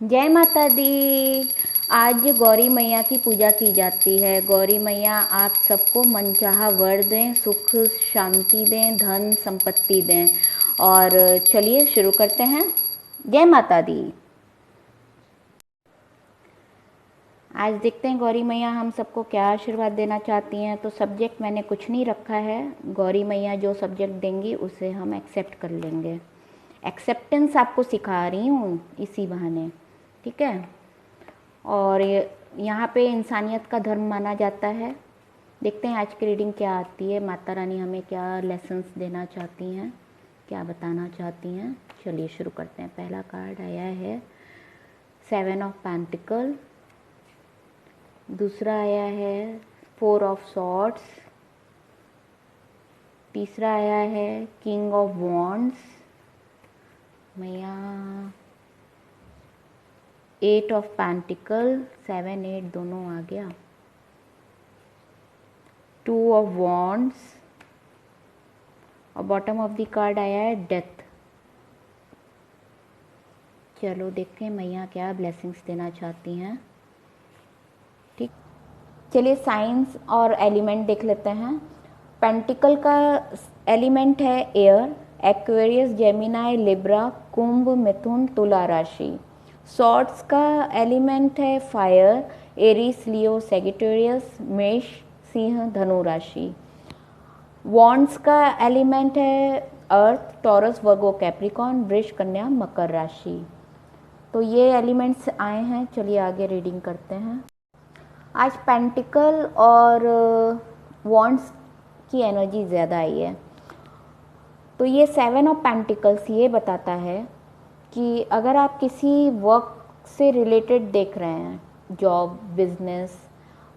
जय माता दी। आज गौरी मैया की पूजा की जाती है। गौरी मैया आप सबको मनचाहा वर दें, सुख शांति दें, धन संपत्ति दें। और चलिए शुरू करते हैं। जय माता दी। आज देखते हैं गौरी मैया हम सबको क्या आशीर्वाद देना चाहती हैं। तो सब्जेक्ट मैंने कुछ नहीं रखा है, गौरी मैया जो सब्जेक्ट देंगी उसे हम एक्सेप्ट कर लेंगे। एक्सेप्टेंस आपको सिखा रही हूँ इसी बहाने, ठीक है। और यहाँ पे इंसानियत का धर्म माना जाता है। देखते हैं आज की रीडिंग क्या आती है, माता रानी हमें क्या लेसन्स देना चाहती हैं, क्या बताना चाहती हैं। चलिए शुरू करते हैं। पहला कार्ड आया है 7 ऑफ पेंटिकल, दूसरा आया है 4 ऑफ सॉर्ड्स, तीसरा आया है किंग ऑफ वॉन्ड्स, मैया 8 ऑफ पेंटिकल, 7 8 दोनों आ गया, 2 ऑफ वॉन्ड्स और बॉटम ऑफ द कार्ड आया है डेथ। चलो देखते हैं मैया क्या ब्लेसिंग्स देना चाहती हैं। ठीक, चलिए साइंस और एलिमेंट देख लेते हैं। पेंटिकल का एलिमेंट है एयर, एक्वेरियस, जेमिनाई, लिब्रा, कुंभ, मिथुन, तुला राशि। सॉर्ड्स का एलिमेंट है फायर, एरीस, लियो, सेजिटेरियस, मेष, सिंह, धनु राशि। वॉन्ड्स का एलिमेंट है अर्थ, टॉरस, वर्गो, कैप्रिकॉन, वृष, कन्या, मकर राशि। तो ये एलिमेंट्स आए हैं। चलिए आगे रीडिंग करते हैं। आज पेंटिकल और वॉन्ड्स की एनर्जी ज़्यादा आई है। तो ये 7 ऑफ पेंटिकल्स ये बताता है कि अगर आप किसी वर्क से रिलेटेड देख रहे हैं, जॉब, बिजनेस,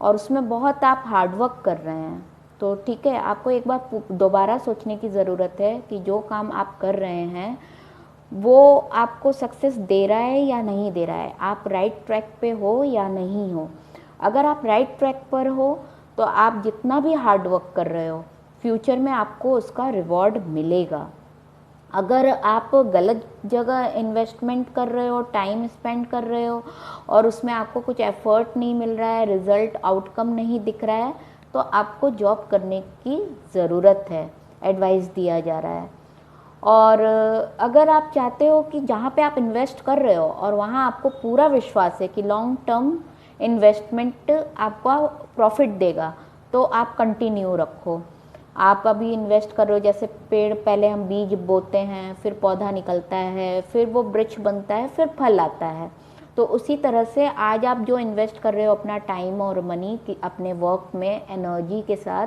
और उसमें बहुत आप हार्डवर्क कर रहे हैं, तो ठीक है, आपको एक बार दोबारा सोचने की ज़रूरत है कि जो काम आप कर रहे हैं वो आपको सक्सेस दे रहा है या नहीं दे रहा है, आप राइट ट्रैक पे हो या नहीं हो। अगर आप राइट ट्रैक पर हो तो आप जितना भी हार्ड वर्क कर रहे हो फ्यूचर में आपको उसका रिवॉर्ड मिलेगा। अगर आप गलत जगह इन्वेस्टमेंट कर रहे हो, टाइम स्पेंड कर रहे हो और उसमें आपको कुछ एफर्ट नहीं मिल रहा है, रिजल्ट आउटकम नहीं दिख रहा है, तो आपको जॉब करने की ज़रूरत है, एडवाइस दिया जा रहा है। और अगर आप चाहते हो कि जहाँ पे आप इन्वेस्ट कर रहे हो और वहाँ आपको पूरा विश्वास है कि लॉन्ग टर्म इन्वेस्टमेंट आपका प्रॉफिट देगा, तो आप कंटिन्यू रखो। आप अभी इन्वेस्ट कर रहे हो, जैसे पेड़ पहले हम बीज बोते हैं, फिर पौधा निकलता है, फिर वो वृक्ष बनता है, फिर फल आता है। तो उसी तरह से आज आप जो इन्वेस्ट कर रहे हो अपना टाइम और मनी अपने वर्क में एनर्जी के साथ,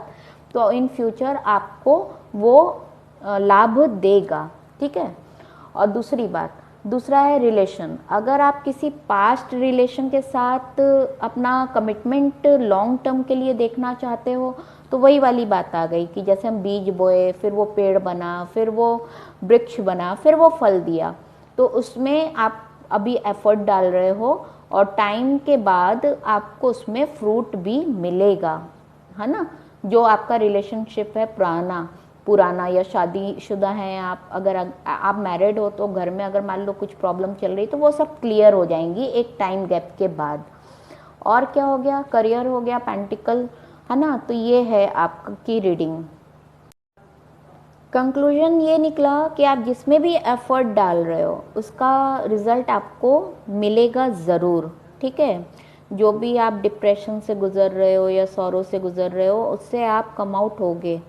तो इन फ्यूचर आपको वो लाभ देगा, ठीक है। और दूसरी बात, दूसरा है रिलेशन। अगर आप किसी पास्ट रिलेशन के साथ अपना कमिटमेंट लॉन्ग टर्म के लिए देखना चाहते हो, तो वही वाली बात आ गई कि जैसे हम बीज बोए, फिर वो पेड़ बना, फिर वो वृक्ष बना, फिर वो फल दिया, तो उसमें आप अभी एफर्ट डाल रहे हो और टाइम के बाद आपको उसमें फ्रूट भी मिलेगा, है ना। जो आपका रिलेशनशिप है पुराना या शादीशुदा हैं आप, अगर आप मैरिड हो तो घर में अगर मान लो कुछ प्रॉब्लम चल रही तो वो सब क्लियर हो जाएंगी एक टाइम गैप के बाद। और क्या हो गया, करियर हो गया पेंटिकल, है ना। तो ये है आपकी रीडिंग। कंक्लूजन ये निकला कि आप जिसमें भी एफर्ट डाल रहे हो उसका रिजल्ट आपको मिलेगा ज़रूर, ठीक है। जो भी आप डिप्रेशन से गुज़र रहे हो या सौरो से गुज़र रहे हो, उससे आप कम आउट होगे।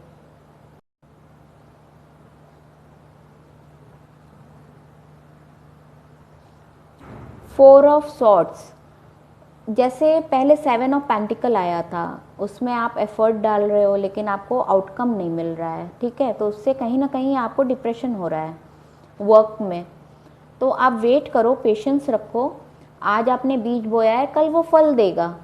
फोर ऑफ सॉर्ड्स, जैसे पहले 7 ऑफ पेंटिकल आया था, उसमें आप एफर्ट डाल रहे हो लेकिन आपको आउटकम नहीं मिल रहा है, ठीक है। तो उससे कहीं ना कहीं आपको डिप्रेशन हो रहा है वर्क में। तो आप वेट करो, पेशेंस रखो। आज आपने बीज बोया है, कल वो फल देगा,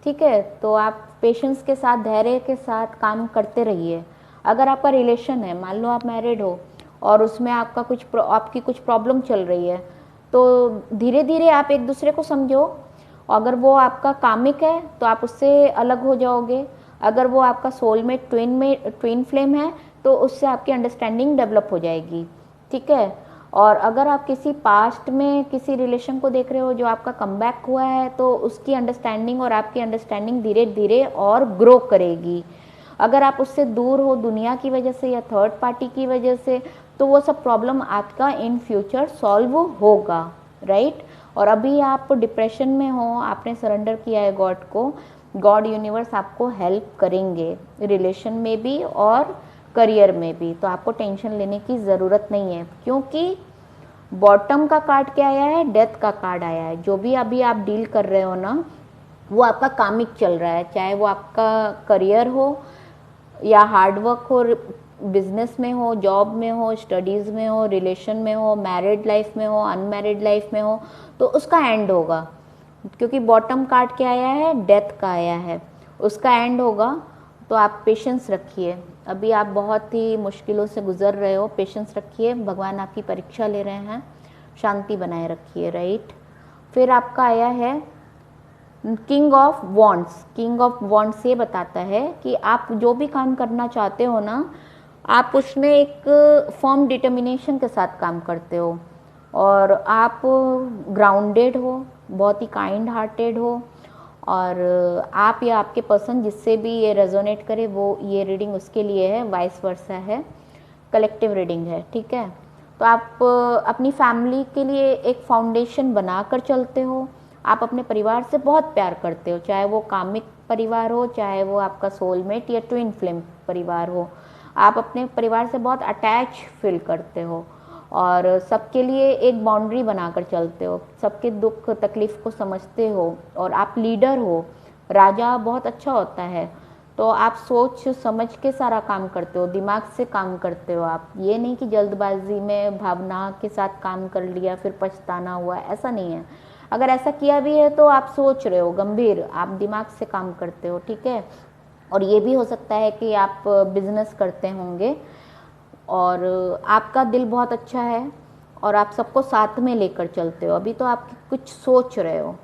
ठीक है। तो आप पेशेंस के साथ, धैर्य के साथ काम करते रहिए। अगर आपका रिलेशन है, मान लो आप मैरिड हो और उसमें आपकी कुछ प्रॉब्लम चल रही है, तो धीरे धीरे आप एक दूसरे को समझो। अगर वो आपका कामिक है तो आप उससे अलग हो जाओगे, अगर वो आपका सोल में ट्विन फ्लेम है तो उससे आपकी अंडरस्टैंडिंग डेवलप हो जाएगी, ठीक है। और अगर आप किसी पास्ट में किसी रिलेशन को देख रहे हो जो आपका कमबैक हुआ है, तो उसकी अंडरस्टैंडिंग और आपकी अंडरस्टैंडिंग धीरे धीरे और ग्रो करेगी। अगर आप उससे दूर हो दुनिया की वजह से या थर्ड पार्टी की वजह से, तो वो सब प्रॉब्लम आपका इन फ्यूचर सॉल्व होगा, राइट। और अभी आप डिप्रेशन में हो, आपने सरेंडर किया है गॉड को, गॉड यूनिवर्स आपको हेल्प करेंगे रिलेशन में भी और करियर में भी, तो आपको टेंशन लेने की ज़रूरत नहीं है, क्योंकि बॉटम का कार्ड क्या आया है, डेथ का कार्ड आया है। जो भी अभी आप डील कर रहे हो ना, वो आपका कामिक चल रहा है, चाहे वो आपका करियर हो या हार्डवर्क हो, बिजनेस में हो, जॉब में हो, स्टडीज़ में हो, रिलेशन में हो, मैरिड लाइफ में हो, अनमैरिड लाइफ में हो, तो उसका एंड होगा। क्योंकि बॉटम कार्ड क्या आया है, डेथ का आया है, उसका एंड होगा। तो आप पेशेंस रखिए, अभी आप बहुत ही मुश्किलों से गुजर रहे हो, पेशेंस रखिए, भगवान आपकी परीक्षा ले रहे हैं, शांति बनाए रखिए, राइट। फिर आपका आया है king of wands. King of wands ये बताता है कि आप जो भी काम करना चाहते हो ना, आप उसमें एक फर्म डिटर्मिनेशन के साथ काम करते हो, और आप ग्राउंडेड हो, बहुत ही काइंड हार्टेड हो, और आप या आपके पर्सन जिससे भी ये रेजोनेट करे वो ये रीडिंग उसके लिए है, वाइस वर्सा है, कलेक्टिव रीडिंग है, ठीक है। तो आप अपनी फैमिली के लिए एक फाउंडेशन बनाकर चलते हो, आप अपने परिवार से बहुत प्यार करते हो, चाहे वो कामिक परिवार हो, चाहे वो आपका सोलमेट या ट्विन फ्लेम परिवार हो, आप अपने परिवार से बहुत अटैच फील करते हो, और सबके लिए एक बाउंड्री बनाकर चलते हो, सबके दुख तकलीफ़ को समझते हो, और आप लीडर हो। राजा बहुत अच्छा होता है, तो आप सोच समझ के सारा काम करते हो, दिमाग से काम करते हो, आप ये नहीं कि जल्दबाजी में भावना के साथ काम कर लिया फिर पछताना हुआ, ऐसा नहीं है। अगर ऐसा किया भी है तो आप सोच रहे हो, गंभीर, आप दिमाग से काम करते हो, ठीक है। और ये भी हो सकता है कि आप बिजनेस करते होंगे और आपका दिल बहुत अच्छा है और आप सबको साथ में लेकर चलते हो, अभी तो आप कुछ सोच रहे हो।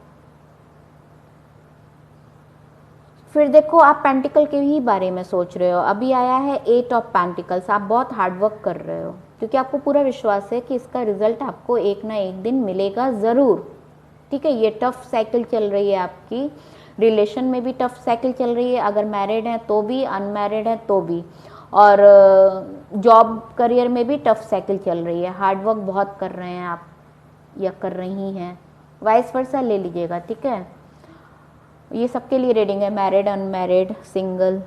फिर देखो, आप पेंटिकल के ही बारे में सोच रहे हो, अभी आया है 8 ऑफ पेंटिकल्स। आप बहुत हार्डवर्क कर रहे हो, क्योंकि आपको पूरा विश्वास है कि इसका रिजल्ट आपको एक ना एक दिन मिलेगा ज़रूर, ठीक है। ये टफ साइकिल चल रही है आपकी, रिलेशन में भी टफ साइकिल चल रही है, अगर मैरिड हैं तो भी, अनमैरिड हैं तो भी, और जॉब करियर में भी टफ साइकिल चल रही है, हार्डवर्क बहुत कर रहे हैं आप या कर रही हैं, वाइस वर्सा ले लीजिएगा, ठीक है। ये सबके लिए रीडिंग है, मैरिड, अनमैरिड, सिंगल।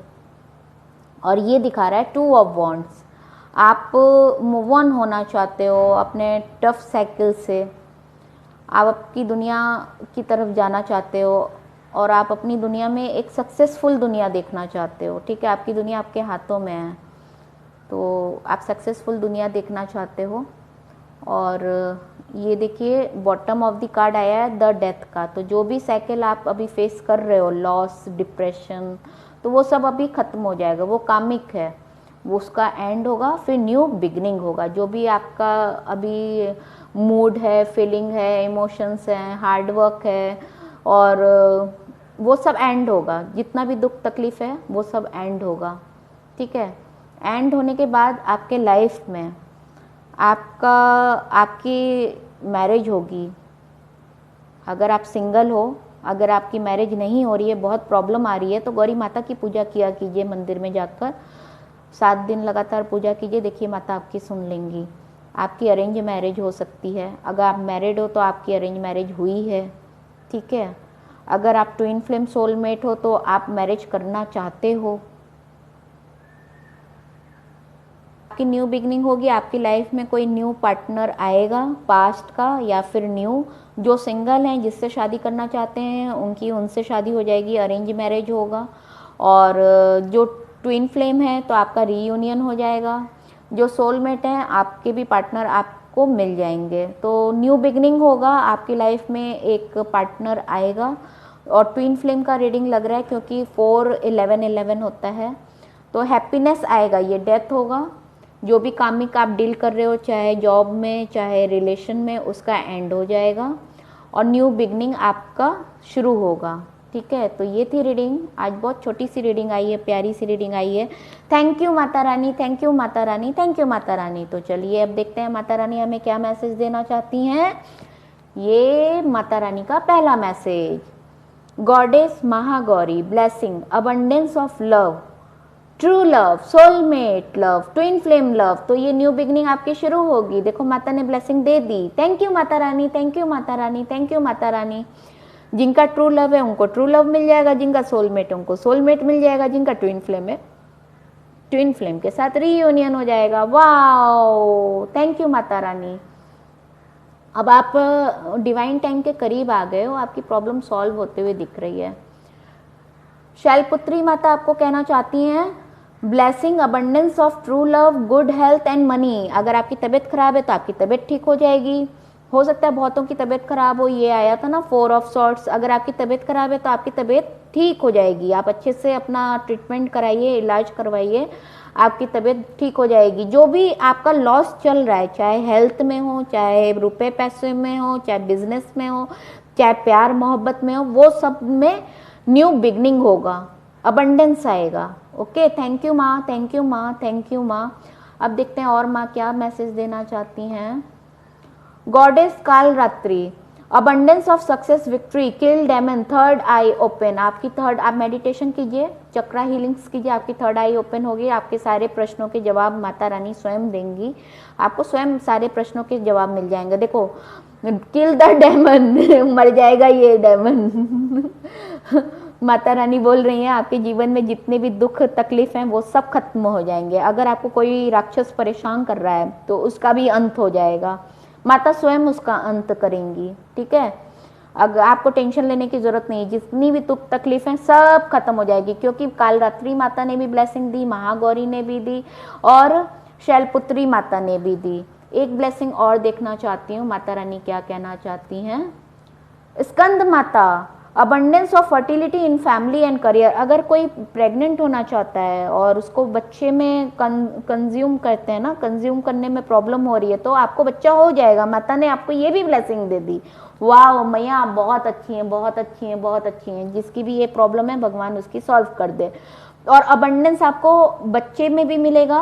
और ये दिखा रहा है 2 ऑफ वॉन्ड्स। आप मूव ऑन होना चाहते हो अपने टफ साइकिल से, आप आपकी दुनिया की तरफ जाना चाहते हो, और आप अपनी दुनिया में एक सक्सेसफुल दुनिया देखना चाहते हो, ठीक है। आपकी दुनिया आपके हाथों में है, तो आप सक्सेसफुल दुनिया देखना चाहते हो। और ये देखिए, बॉटम ऑफ द कार्ड आया है द डेथ का। तो जो भी साइकिल आप अभी फेस कर रहे हो, लॉस, डिप्रेशन, तो वो सब अभी ख़त्म हो जाएगा, वो कामिक है, वो उसका एंड होगा, फिर न्यू बिगनिंग होगा। जो भी आपका अभी मूड है, फीलिंग है, इमोशंस हैं, हार्डवर्क है, और वो सब एंड होगा, जितना भी दुख तकलीफ़ है वो सब एंड होगा, ठीक है। एंड होने के बाद आपके लाइफ में आपकी मैरिज होगी। अगर आप सिंगल हो, अगर आपकी मैरिज नहीं हो रही है, बहुत प्रॉब्लम आ रही है, तो गौरी माता की पूजा किया कीजिए, मंदिर में जाकर 7 दिन लगातार पूजा कीजिए, देखिए माता आपकी सुन लेंगी। आपकी अरेंज मैरिज हो सकती है, अगर आप मैरिड हो तो आपकी अरेंज मैरिज हुई है, ठीक है। अगर आप ट्विन फ्लेम सोलमेट हो तो आप मैरिज करना चाहते हो, आपकी न्यू बिगनिंग होगी, आपकी लाइफ में कोई न्यू पार्टनर आएगा पास्ट का या फिर न्यू। जो सिंगल हैं, जिससे शादी करना चाहते हैं, उनकी उनसे शादी हो जाएगी, अरेंज मैरिज होगा। और जो ट्विन फ्लेम है तो आपका रीयूनियन हो जाएगा। जो सोलमेट हैं, आपके भी पार्टनर आपको मिल जाएंगे, तो न्यू बिगनिंग होगा, आपकी लाइफ में एक पार्टनर आएगा। और ट्विन फ्लेम का रीडिंग लग रहा है, क्योंकि 4-11-11 होता है, तो हैप्पीनेस आएगा। ये डेथ होगा, जो भी कामिक आप डील कर रहे हो, चाहे जॉब में चाहे रिलेशन में, उसका एंड हो जाएगा और न्यू बिगनिंग आपका शुरू होगा, ठीक है, तो ये थी रीडिंग। आज बहुत छोटी सी रीडिंग आई है, प्यारी सी रीडिंग आई है। Thank you Mata Rani, thank you Mata Rani, thank you Mata Rani. तो चलिए अब देखते हैं माता रानी हमें क्या मैसेज देना चाहती हैं। ये माता रानी का पहला message, goddess Mahagauri blessing abundance of love, true love, soulmate love, twin flame love. तो ये न्यू बिगनिंग आपकी शुरू होगी। देखो माता ने blessing they the. Thank you Mata Rani, thank you Mata Rani, thank you Mata Rani. जिनका ट्रू लव है उनको ट्रू लव मिल जाएगा, जिनका सोलमेट है उनको सोलमेट मिल जाएगा, जिनका ट्विन फ्लेम है ट्विन फ्लेम के साथ रीयूनियन हो जाएगा। Wow, thank you Mata Rani. अब आप डिवाइन टाइम के करीब आ गए हो, आपकी प्रॉब्लम सॉल्व होते हुए दिख रही है। शैलपुत्री माता आपको कहना चाहती हैं, blessing abundance of true love, good health and money. अगर आपकी तबीयत खराब है तो आपकी तबीयत ठीक हो जाएगी। हो सकता है बहुतों की तबीयत खराब हो, ये आया था ना 4 ऑफ सॉर्ट्स। अगर आपकी तबीयत खराब है तो आपकी तबीयत ठीक हो जाएगी। आप अच्छे से अपना ट्रीटमेंट कराइए, इलाज करवाइए, आपकी तबीयत ठीक हो जाएगी। जो भी आपका लॉस चल रहा है, चाहे हेल्थ में हो, चाहे रुपए पैसे में हो, चाहे बिजनेस में हो, चाहे प्यार मोहब्बत में हो, वो सब में न्यू बिगनिंग होगा, अबंडेंस आएगा। ओके, थैंक यू माँ, थैंक यू माँ, थैंक यू माँ। अब देखते हैं और माँ क्या मैसेज देना चाहती हैं। Goddess Kaal Ratri, abundance of success, victory, kill demon, third eye open. आपकी थर्ड, आप मेडिटेशन कीजिए, चक्रा हीलिंग्स कीजिए, आपकी थर्ड आई ओपन होगी। आपके सारे प्रश्नों के जवाब माता रानी स्वयं देंगी। आपको स्वयं सारे प्रश्नों के जवाब मिल जाएंगे। देखो, किल द डेमन मर जाएगा ये डेमन माता रानी बोल रही हैं आपके जीवन में जितने भी दुख तकलीफ हैं वो सब खत्म हो जाएंगे। अगर आपको कोई राक्षस परेशान कर रहा है तो उसका भी अंत हो जाएगा, माता स्वयं उसका अंत करेंगी। ठीक है, अगर आपको टेंशन लेने की जरूरत नहीं, जितनी भी दुख तकलीफ हैं सब खत्म हो जाएगी, क्योंकि कालरात्रि माता ने भी ब्लेसिंग दी, महागौरी ने भी दी और शैलपुत्री माता ने भी दी। एक ब्लेसिंग और देखना चाहती हूँ माता रानी क्या कहना चाहती हैं। स्कंद माता, abundance of fertility in family and career. अगर कोई प्रेग्नेंट होना चाहता है और उसको बच्चे में कंज्यूम करते हैं ना, कंज्यूम करने में प्रॉब्लम हो रही है, तो आपको बच्चा हो जाएगा। माता ने आपको ये भी ब्लेसिंग दे दी। वाह मैया, आप बहुत अच्छी हैं, बहुत अच्छी हैं, बहुत अच्छी हैं। जिसकी भी ये प्रॉब्लम है भगवान उसकी सॉल्व कर दे। और अबंडेंस आपको बच्चे में भी मिलेगा,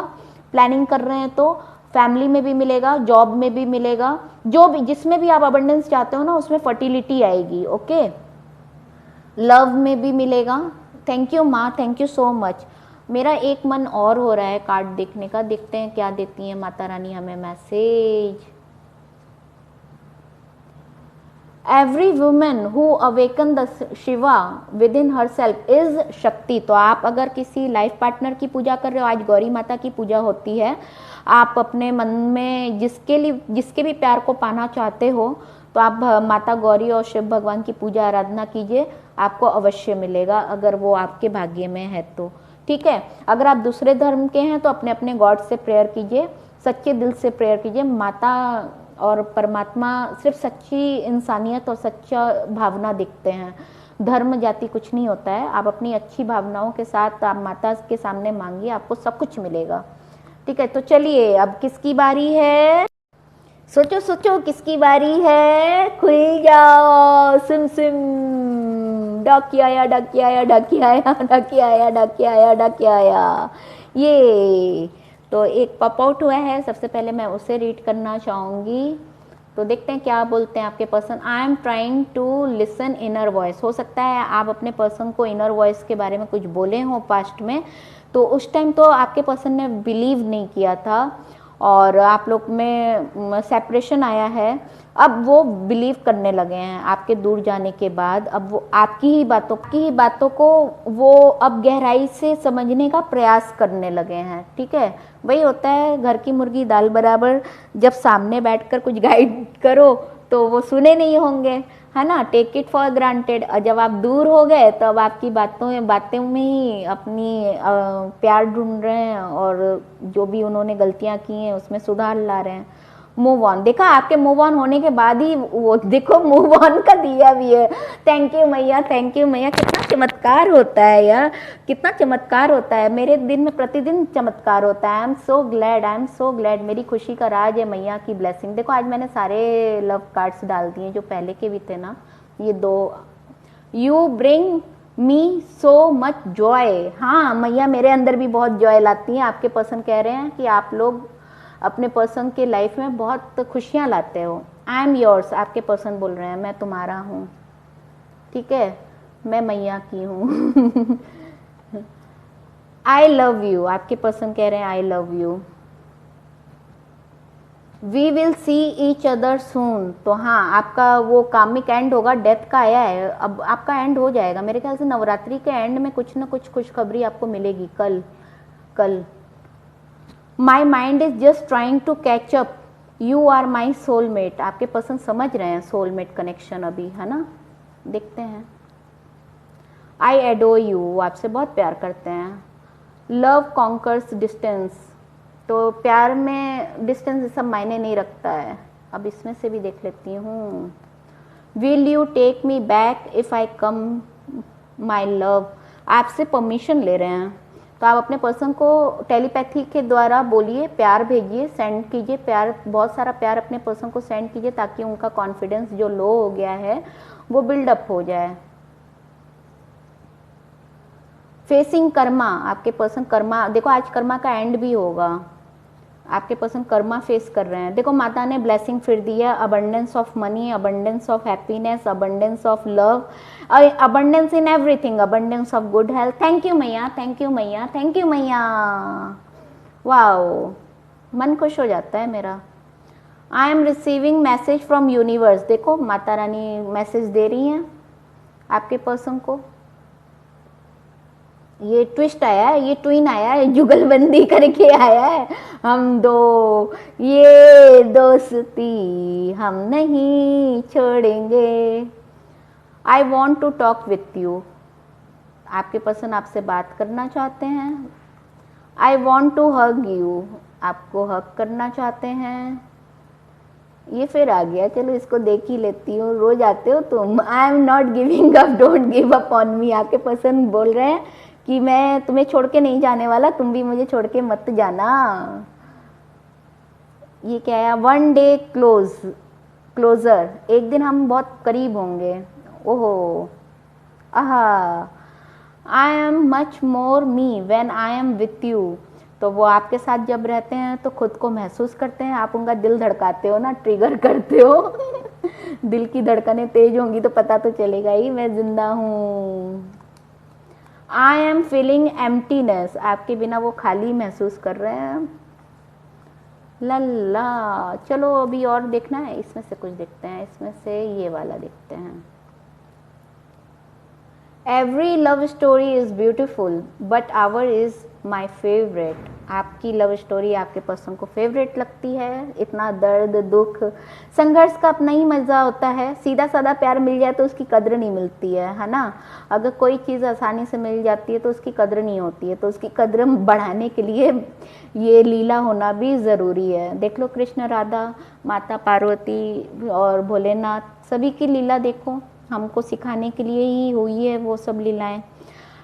प्लानिंग कर रहे हैं तो फैमिली में भी मिलेगा, जॉब में भी मिलेगा, जो भी जिसमें भी आप अबंडेंस चाहते हो ना उसमें फर्टिलिटी आएगी। ओके, लव में भी मिलेगा। थैंक यू माँ, थैंक यू सो मच। मेरा एक मन और हो रहा है कार्ड देखने का, देखते हैं क्या देती है माता रानी हमें message. Every women who awaken the Shiva with in her self is शक्ति। तो आप अगर किसी लाइफ पार्टनर की पूजा कर रहे हो, आज गौरी माता की पूजा होती है, आप अपने मन में जिसके भी प्यार को पाना चाहते हो तो आप माता गौरी और शिव भगवान की पूजा आराधना कीजिए, आपको अवश्य मिलेगा अगर वो आपके भाग्य में है तो। ठीक है, अगर आप दूसरे धर्म के हैं तो अपने अपने गॉड से प्रेयर कीजिए, सच्चे दिल से प्रेयर कीजिए। माता और परमात्मा सिर्फ सच्ची इंसानियत और सच्चा भावना दिखते हैं, धर्म जाति कुछ नहीं होता है। आप अपनी अच्छी भावनाओं के साथ आप माता के सामने मांगिए, आपको सब कुछ मिलेगा। ठीक है, तो चलिए अब किसकी बारी है, सोचो सोचो किसकी बारी है, खुल जाओ। सुन सुन, डाकी आया, डाकी आया, डाकी आया, डाकी आया, डाकी आया, डाकी आया। ये तो एक पॉप आउट हुआ है, सबसे पहले मैं उसे रीड करना चाहूँगी। तो देखते हैं क्या बोलते हैं आपके person. I am trying to listen inner voice. हो सकता है आप अपने पर्सन को इनर वॉइस के बारे में कुछ बोले हो पास्ट में, तो उस टाइम तो आपके पर्सन ने बिलीव नहीं किया था और आप लोग में सेपरेशन आया है। अब वो बिलीव करने लगे हैं आपके दूर जाने के बाद। अब वो आपकी ही बातों को वो अब गहराई से समझने का प्रयास करने लगे हैं। ठीक है, वही होता है घर की मुर्गी दाल बराबर, जब सामने बैठकर कुछ गाइड करो तो वो सुने नहीं होंगे, है ना, टेक इट फॉर ग्रांटेड। और जब आप दूर हो गए तो अब आपकी बातों में ही अपनी प्यार ढूंढ रहे हैं और जो भी उन्होंने गलतियां की हैं उसमें सुधार ला रहे हैं। मूव ऑन, देखा आपके मूव ऑन होने के बाद ही वो देखो मूव ऑन का दिया भी है। थैंक यू मैया, थैंक यू मैया। कितना चमत्कार होता है यार, कितना चमत्कार होता है। मेरे दिन में प्रतिदिन चमत्कार होता है। I am so glad, I am so glad. मेरी खुशी का राज है मैया की ब्लेसिंग। देखो आज मैंने सारे लव कार्ड्स डाल दिए जो पहले के भी थे ना, ये 2 you bring me so much Joy. हाँ मैया मेरे अंदर भी बहुत जॉय लाती हैं। आपके पर्सन कह रहे हैं कि आप लोग अपने पर्सन के लाइफ में बहुत खुशियाँ लाते हो। आई एम योर्स, आपके पर्सन बोल रहे हैं मैं तुम्हारा हूँ, ठीक है, मैं मैया की हूँ। आई लव यू, आपके पर्सन कह रहे हैं I love you. We will see each other soon. तो हाँ आपका वो कामिक एंड होगा, डेथ का आया है, अब आपका एंड हो जाएगा मेरे ख्याल से। नवरात्रि के एंड में कुछ ना कुछ खुशखबरी आपको मिलेगी कल। My mind is just trying to catch up, you are my soulmate. आपके पर्सन समझ रहे हैं सोलमेट कनेक्शन अभी, है ना, देखते हैं। आई एडोर यू, वो आपसे बहुत प्यार करते हैं। लव कॉन्कर्स डिस्टेंस, तो प्यार में डिस्टेंस सब मायने नहीं रखता है। अब इसमें से भी देख लेती हूँ। Will you take me back if I come my love, आपसे परमिशन ले रहे हैं। तो आप अपने पर्सन को टेलीपैथी के द्वारा बोलिए, प्यार भेजिए, सेंड कीजिए प्यार, बहुत सारा प्यार अपने पर्सन को सेंड कीजिए, ताकि उनका कॉन्फिडेंस जो लो हो गया है वो बिल्डअप हो जाए। फेसिंग कर्मा, आपके पर्सन कर्मा, देखो आज कर्मा का एंड भी होगा। आपके पर्सन कर्मा फेस कर रहे हैं। देखो माता ने ब्लेसिंग फिर दी है, abundance of money, abundance of happiness, abundance of love, abundance in everything, abundance of good health. Thank you मैया, थैंक यू मैया, थैंक यू मैया। वाओ, मन खुश हो जाता है मेरा। I am receiving message from universe, देखो माता रानी मैसेज दे रही हैं आपके पर्सन को। ये ट्विस्ट आया है, ये ट्विन आया है, जुगलबंदी करके आया है। हम दो, ये दोस्ती हम नहीं छोड़ेंगे। I want to talk with you, आपके पर्सन आपसे बात करना चाहते हैं। I want to hug you, आपको हग करना चाहते हैं। ये फिर आ गया, चलो इसको देख ही लेती हूँ, रोज आते हो तुम। I am not giving up, don't give up on me, आपके पर्सन बोल रहे हैं कि मैं तुम्हें छोड़ के नहीं जाने वाला, तुम भी मुझे छोड़ के मत जाना। ये क्या है, वन डे क्लोजर, एक दिन हम बहुत करीब होंगे। ओहो, आहा, I am much more me when I am with you. तो वो आपके साथ जब रहते हैं तो खुद को महसूस करते हैं, आप उनका दिल धड़काते हो ना, ट्रिगर करते हो। दिल की धड़कनें तेज होंगी तो पता तो चलेगा ही मैं जिंदा हूँ। आई एम फीलिंग एम्प्टीनेस, आपके बिना वो खाली महसूस कर रहे हैं। लल्ला, चलो अभी और देखना है, इसमें से कुछ देखते हैं, इसमें से ये वाला देखते हैं। Every love story is beautiful but our is my favourite. आपकी लव स्टोरी आपके पर्सन को फेवरेट लगती है। इतना दर्द, दुख, संघर्ष का अपना ही मज़ा होता है। सीधा साधा प्यार मिल जाए तो उसकी कद्र नहीं मिलती है ना। अगर कोई चीज़ आसानी से मिल जाती है तो उसकी कद्र नहीं होती है। तो उसकी कद्र बढ़ाने के लिए ये लीला होना भी ज़रूरी है। देख लो कृष्ण राधा, माता पार्वती और भोलेनाथ, सभी की लीला देखो, हमको सिखाने के लिए ही हुई है वो सब लीलाएं।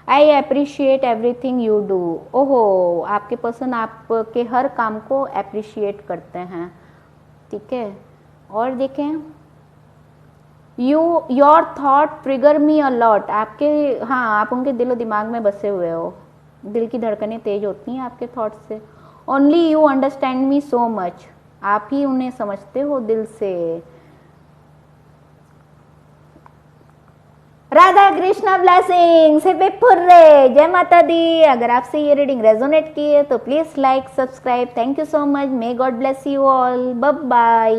I appreciate everything you do, ओहो, आपके पर्सन आपके हर काम को अप्रिशिएट करते हैं, ठीक है। और देखें, your thought trigger me a lot, आपके, हाँ आप उनके दिलो दिमाग में बसे हुए हो, दिल की धड़कनें तेज होती हैं आपके थॉट से। Only you understand me so much, आप ही उन्हें समझते हो दिल से। राधा कृष्णा ब्लेसिंग्स, हुर्रे, जय माता दी। अगर आपसे ये रीडिंग रेजोनेट की है तो please like, subscribe. Thank you so much, may God bless you all, bye bye.